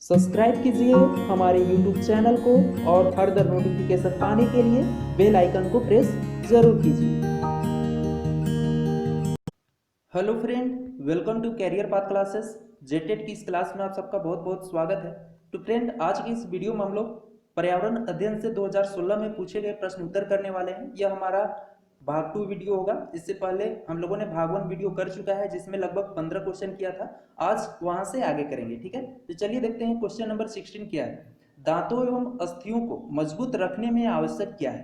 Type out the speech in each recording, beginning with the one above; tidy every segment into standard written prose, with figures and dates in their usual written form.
Subscribe कीजिए हमारे YouTube channel को और फर्दर नोटिफिकेशन पाने के लिए बेल आइकन को प्रेस जरूर कीजिए। Hello friend, welcome to career path classes. JTET की इस क्लास में आप सबका बहुत बहुत स्वागत है। तो फ्रेंड, आज की इस वीडियो में हम लोग पर्यावरण अध्ययन से 2016 में पूछे गए प्रश्न उत्तर करने वाले हैं। यह हमारा भाग 2 वीडियो होगा। इससे पहले हम लोगों ने भाग 1 वीडियो कर चुका है जिसमें लगभग 15 क्वेश्चन किया था। आज वहां से आगे करेंगे, ठीक है। तो चलिए देखते हैं क्वेश्चन नंबर 16 क्या है। दांतों एवं अस्थियों को मजबूत रखने में आवश्यक क्या है।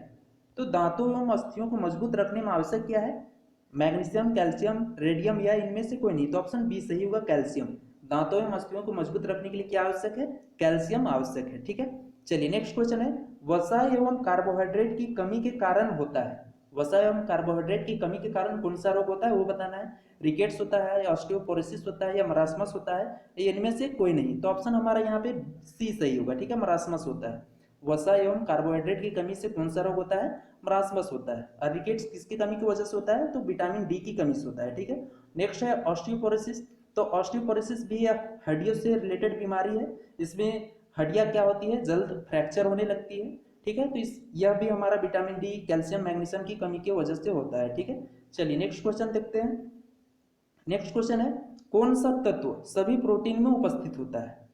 तो दांतों एवं अस्थियों को मजबूत रखने में आवश्यक क्या है? मैग्नीशियम, कैल्शियम, रेडियम या इनमें से कोई नहीं। तो ऑप्शन बी सही होगा, कैल्शियम। दांतों एवं अस्थियों को मजबूत रखने के लिए क्या आवश्यक है? कैल्शियम आवश्यक है, ठीक है। चलिए नेक्स्ट क्वेश्चन है, वसा एवं कार्बोहाइड्रेट की कमी के कारण होता है। वसा एवं कार्बोहाइड्रेट की कमी के कारण कौन सा रोग होता है वो बताना है। रिकेट्स होता है या ऑस्टियोपोरोसिस होता है या मरासमस होता है, इनमें से कोई नहीं। तो ऑप्शन हमारा यहाँ पे सी सही होगा, ठीक है। मरासमस होता है। वसा एवं कार्बोहाइड्रेट की कमी से कौन सा रोग होता है? मरासमस होता है। और रिकेट्स किसकी कमी की वजह से होता है? तो विटामिन डी की कमी से होता है, ठीक है। नेक्स्ट है ऑस्टियोपोरोसिस। तो ऑस्टियोपोरोसिस भी हड्डियों से रिलेटेड बीमारी है। इसमें हड्डियां क्या होती है? जल्द फ्रैक्चर होने लगती है, ठीक है। तो यह भी हमारा विटामिन डी, कैल्शियम, मैग्नीशियम की कमी की वजह से होता है, ठीक है। चलिए नेक्स्ट क्वेश्चन देखते हैं। नेक्स्ट क्वेश्चन है, कौन सा तत्व सभी प्रोटीन में उपस्थित होता है?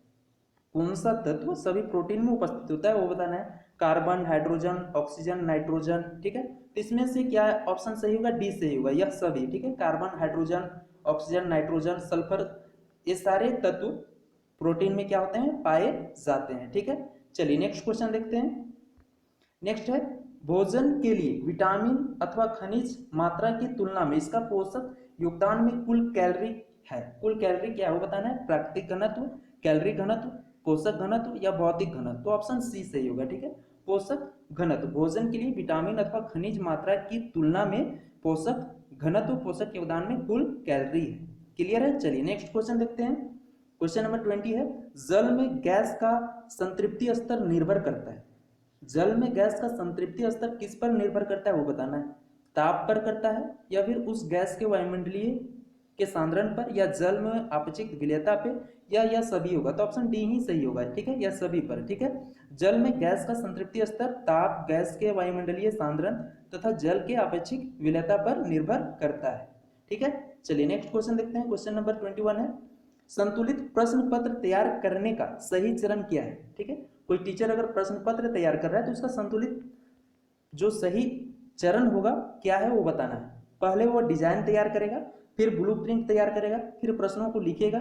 कौन सा तत्व सभी प्रोटीन में उपस्थित होता है वो बताना है। कार्बन, हाइड्रोजन, ऑक्सीजन, नाइट्रोजन, ठीक है। तो इसमें से क्या ऑप्शन सही होगा? डी सही होगा, यह सभी, ठीक है। Carbon, hydrogen, oxygen, nitrogen, sulphur, ये सारे तत्व प्रोटीन में क्या होते हैं? पाए जाते हैं, ठीक है। चलिए नेक्स्ट क्वेश्चन देखते हैं। नेक्स्ट है, भोजन के लिए विटामिन अथवा खनिज मात्रा की तुलना में इसका पोषक योगदान में कुल कैलोरी है। कुल कैलोरी क्या है वो बताना है। प्राकृतिक घनत्व, कैलोरी घनत्व, पोषक घनत्व या भौतिक घनत्व। तो ऑप्शन सी सही होगा, ठीक है। पोषक घनत्व, भोजन के लिए विटामिन अथवा खनिज मात्रा की तुलना में पोषक घनत्व पोषक योगदान में कुल कैलोरी है। क्लियर है। चलिए नेक्स्ट क्वेश्चन देखते हैं। क्वेश्चन नंबर 20 है, जल में गैस का संतृप्ति स्तर निर्भर करता है। जल में गैस का संतृप्ति स्तर किस पर निर्भर करता है वो बताना है। ताप पर करता है या फिर उस गैस के वायुमंडलीय के सांद्रण पर या जल में आपचिक विलेयता पे या सभी होगा। तो ऑप्शन डी ही सही होगा, ठीक है। या सभी पर, ठीक है। जल में गैस का संतृप्ति स्तर ताप, गैस के वायुमंडलीय सांद्रण तथा जल के आपेक्षिक विलेयता पर निर्भर करता है, ठीक है। चलिए नेक्स्ट क्वेश्चन देखते हैं। क्वेश्चन नंबर 21 है, संतुलित प्रश्न पत्र तैयार करने का सही चरण क्या है, ठीक है। कोई टीचर अगर प्रश्न पत्र तैयार कर रहा है तो उसका संतुलित जो सही चरण होगा क्या है वो बताना है। पहले वो डिजाइन तैयार करेगा, फिर ब्लूप्रिंट तैयार करेगा, फिर प्रश्नों को लिखेगा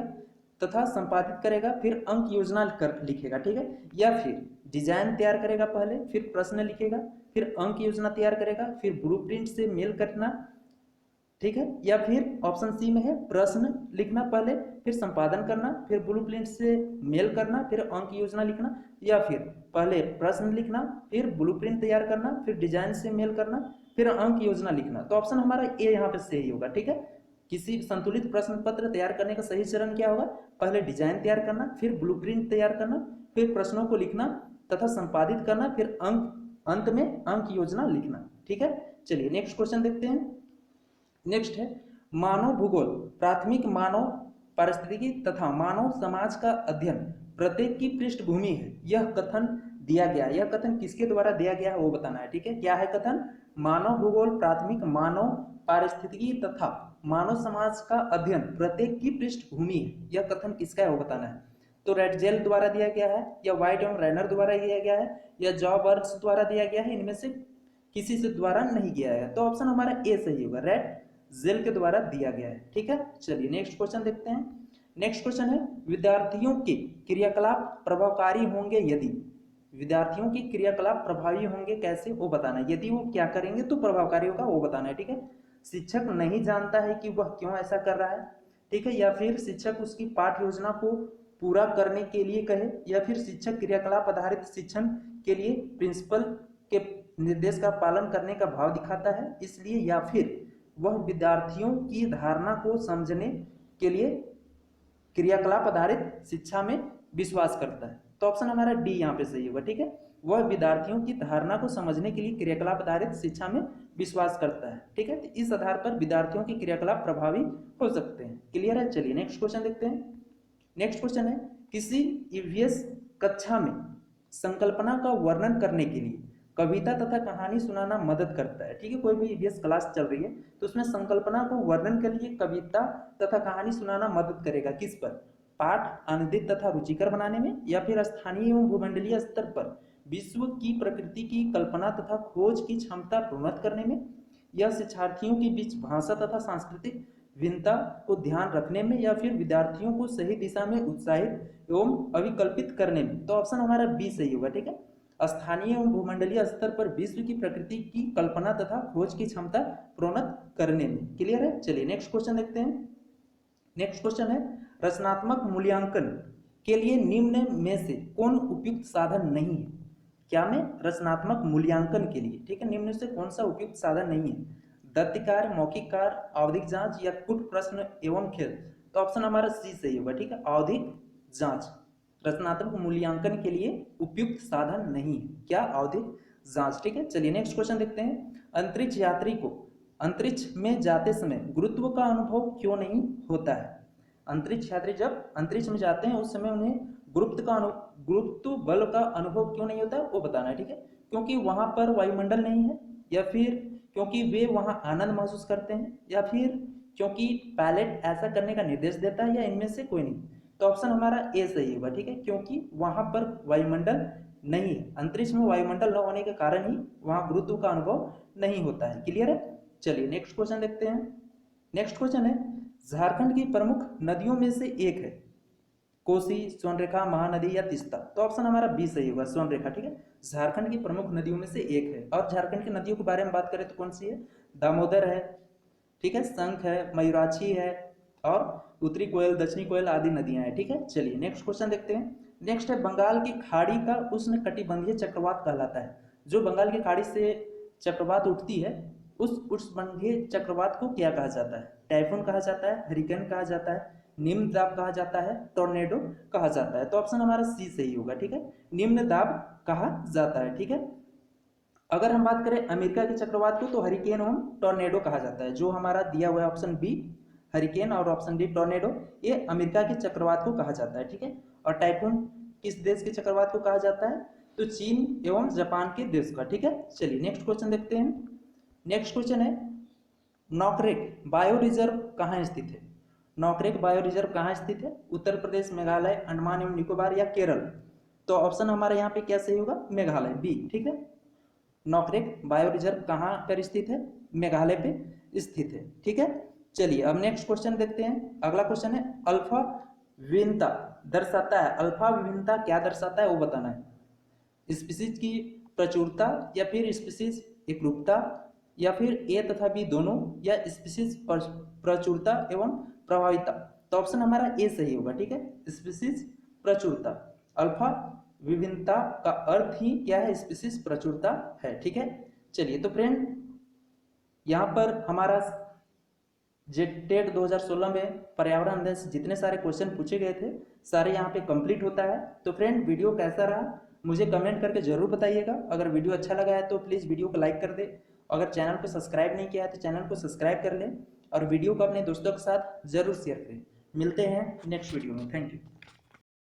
तथा संपादित करेगा, फिर अंक योजना कर लिखेगा, ठीक है। या फिर डिजाइन तैयार करेगा पहले, फिर प्रश्न लिखेगा, फिर अंक योजना तैयार करेगा, फिर ब्लूप्रिंट से मेल करना, ठीक है। या फिर ऑप्शन सी में है प्रश्न लिखना पहले, फिर संपादन करना, फिर ब्लूप्रिंट से मेल करना, फिर अंक योजना लिखना। या फिर पहले प्रश्न लिखना, फिर ब्लूप्रिंट तैयार करना, फिर डिजाइन से मेल करना, फिर अंक योजना लिखना। तो ऑप्शन हमारा ए यहाँ पे सही होगा, ठीक है। किसी संतुलित प्रश्न पत्र तैयार करने का सही चरण क्या होगा? पहले डिजाइन तैयार करना, फिर ब्लूप्रिंट तैयार करना, फिर प्रश्नों को लिखना तथा संपादित करना, फिर अंत में अंक योजना लिखना, ठीक है। चलिए नेक्स्ट क्वेश्चन देखते हैं। नेक्स्ट है, मानव भूगोल प्राथमिक मानव पारिस्थितिकी तथा मानव समाज का अध्ययन प्रत्येक की पृष्ठभूमि है। यह कथन दिया गया, यह कथन किसके द्वारा दिया गया है वो बताना है, ठीक है। क्या है कथन? मानव भूगोल प्राथमिक मानव पारिस्थितिकी तथा मानव समाज का अध्ययन प्रत्येक की पृष्ठभूमि है। यह कथन किसका है वो बताना है। तो रेडजेल द्वारा दिया गया है या व्हाइट एवं रैनर द्वारा दिया गया है या जॉबर्स द्वारा दिया गया है, इनमें से किसी से द्वारा नहीं किया है। तो ऑप्शन हमारा ए सही होगा, रेड जेल के द्वारा दिया गया है, ठीक है। चलिए नेक्स्ट क्वेश्चन देखते हैं। नेक्स्ट क्वेश्चन है, विद्यार्थियों के क्रियाकलाप प्रभावकारी होंगे यदि। विद्यार्थियों की क्रियाकलाप प्रभावी होंगे कैसे वो बताना है। यदि वो क्या करेंगे तो प्रभावकारी होगा वो बताना है, ठीक है। शिक्षक नहीं जानता है कि वह क्यों ऐसा कर रहा है, ठीक है। या फिर शिक्षक उसकी पाठ योजना को पूरा करने के लिए कहे, या फिर शिक्षक क्रियाकलाप आधारित शिक्षण के लिए प्रिंसिपल के निर्देश का पालन करने का भाव दिखाता है इसलिए, या फिर वह विद्यार्थियों की धारणा को समझने के लिए क्रियाकलाप आधारित शिक्षा में विश्वास करता है। तो ऑप्शन हमारा डी यहाँ पे सही होगा, ठीक है। वह विद्यार्थियों की धारणा को समझने के लिए क्रियाकलाप आधारित शिक्षा में विश्वास करता है, ठीक है। तो इस आधार पर विद्यार्थियों के क्रियाकलाप प्रभावी हो सकते हैं। क्लियर है। चलिए नेक्स्ट क्वेश्चन देखते हैं। नेक्स्ट क्वेश्चन है, किसी ईवीएस कक्षा में संकल्पना का वर्णन करने के लिए कविता तथा कहानी सुनाना मदद करता है। ठीक है, कोई भी ईवीएस क्लास चल रही है तो उसमें संकल्पना को वर्णन के लिए कविता तथा कहानी सुनाना मदद करेगा। किस पर? पाठ आनंदित तथा रुचिकर बनाने में, या फिर स्थानीय एवं भूमंडलीय स्तर पर विश्व की प्रकृति की कल्पना तथा खोज की क्षमता प्रोन्नत करने में, या शिक्षार्थियों के बीच भाषा तथा सांस्कृतिक भिन्नता को ध्यान रखने में, या फिर विद्यार्थियों को सही दिशा में उत्साहित एवं अभिकल्पित करने में। तो ऑप्शन हमारा बी सही होगा। ठीक है, स्थानीय एवं भूमंडलीय स्तर पर विश्व की प्रकृति की कल्पना तथा खोज की क्षमता प्रोन्नत करने में। क्लियर है? चलिए नेक्स्ट क्वेश्चन देखते हैं। नेक्स्ट क्वेश्चन है, रचनात्मक मूल्यांकन के लिए निम्न में से कौन उपयुक्त साधन नहीं है? क्या में? रचनात्मक मूल्यांकन के लिए। ठीक है, निम्न से कौन सा उपयुक्त साधन नहीं है? दत्तिकार, मौखिक कार्य, आवधिक जांच, या कुट प्रश्न एवं खेल। तो ऑप्शन हमारा सी सही होगा। ठीक है, आवधिक जांच रचनात्मक मूल्यांकन के लिए उपयुक्त साधन नहीं है। क्या? आवधिक जांच। ठीक है, चलिए नेक्स्ट क्वेश्चन देखते हैं। अंतरिक्ष यात्री को अंतरिक्ष में जाते समय गुरुत्व का अनुभव क्यों नहीं होता है? अंतरिक्ष यात्री जब अंतरिक्ष में जाते हैं उस समय उन्हें गुरुत्व बल का अनुभव क्यों नहीं होता है वो बताना है। ठीक है, क्योंकि वहां पर वायुमंडल नहीं है, या फिर क्योंकि वे वहां आनंद महसूस करते हैं, या फिर क्योंकि पायलट ऐसा करने का निर्देश देता है, या इनमें से कोई नहीं। तो ऑप्शन हमारा ए सही होगा। ठीक है, क्योंकि वहां पर वायुमंडल नहीं है। अंतरिक्ष में वायुमंडल न होने के कारण ही वहां गुरुत्व का अनुभव नहीं होता है। क्लियर है? चलिए नेक्स्ट क्वेश्चन देखते हैं। नेक्स्ट क्वेश्चन है, झारखंड की प्रमुख नदियों में से एक है कोसी, स्वर्णरेखा, महानदी, या तीस्ता। तो ऑप्शन हमारा बी सही होगा, स्वर्णरेखा। ठीक है, झारखंड की प्रमुख नदियों में से एक है। और झारखंड की नदियों के बारे में बात करें तो कौन सी है? दामोदर है, ठीक है, शंख है, मयूराक्षी है, और उत्तरी कोयल, दक्षिणी कोयल आदि नदियां हैं। ठीक है, चलिए नेक्स्ट क्वेश्चन देखते हैं। नेक्स्ट है, बंगाल की खाड़ी का उष्ण कटिबंधीय चक्रवात कहलाता है। जो बंगाल की खाड़ी से चक्रवात उठती है उस उष्णकटिबंधीय चक्रवात को क्या कहा जाता है? टाइफून कहा जाता है, हरिकेन कहा जाता है, निम्न दाब कहा जाता है, टोर्नेडो कहा जाता है। तो ऑप्शन हमारा सी सही होगा। ठीक है, निम्न दाब कहा जाता है। ठीक है, अगर हम बात करें अमेरिका के चक्रवात को तो हरिकेन एवं टोर्नेडो कहा जाता है। जो हमारा दिया हुआ है ऑप्शन बी हरिकेन और ऑप्शन डी टोर्नेडो, ये अमेरिका के चक्रवात को कहा जाता है। ठीक है, और टाइफून किस देश के चक्रवात को कहा जाता है? तो चीन एवं जापान के देश का। ठीक है, चलिए नेक्स्ट क्वेश्चन देखते हैं। नेक्स्ट क्वेश्चन है, नॉकरेक बायो रिजर्व कहाँ स्थित है? नॉकरेक बायो रिजर्व कहाँ स्थित है? उत्तर प्रदेश, मेघालय, अंडमान एवं निकोबार, या केरल। तो ऑप्शन हमारे यहाँ पे क्या सही होगा? मेघालय, बी। ठीक है, नॉकरेक बायो रिजर्व कहाँ पर स्थित है? मेघालय पे स्थित है। ठीक है, चलिए अब नेक्स्ट क्वेश्चन देखते हैं। अगला क्वेश्चन है, अल्फा विभिन्नता दर्शाता है, अल्फा विभिन्नता क्या दर्शाता है वो बताना है। स्पीसीज की प्रचुरता, या फिर स्पीसीज एकरूपता, या फिर ए तथा बी दोनों, या स्पीसीज प्रचुरता एवं प्रभाविता। तो ऑप्शन हमारा ए सही होगा। ठीक है, स्पीसीज प्रचुरता। अल्फा विभिन्नता का अर्थ ही क्या है? स्पीसीज प्रचुरता है। ठीक है, चलिए तो फ्रेंड यहाँ पर हमारा जेटेट 2016 में पर्यावरण अध्ययन से जितने सारे क्वेश्चन पूछे गए थे सारे यहाँ पे कंप्लीट होता है। तो फ्रेंड वीडियो कैसा रहा मुझे कमेंट करके जरूर बताइएगा। अगर वीडियो अच्छा लगा है तो प्लीज़ वीडियो को लाइक कर दे। अगर चैनल को सब्सक्राइब नहीं किया है तो चैनल को सब्सक्राइब कर लें, और वीडियो को अपने दोस्तों के साथ जरूर शेयर करें। मिलते हैं नेक्स्ट वीडियो में। Thank you.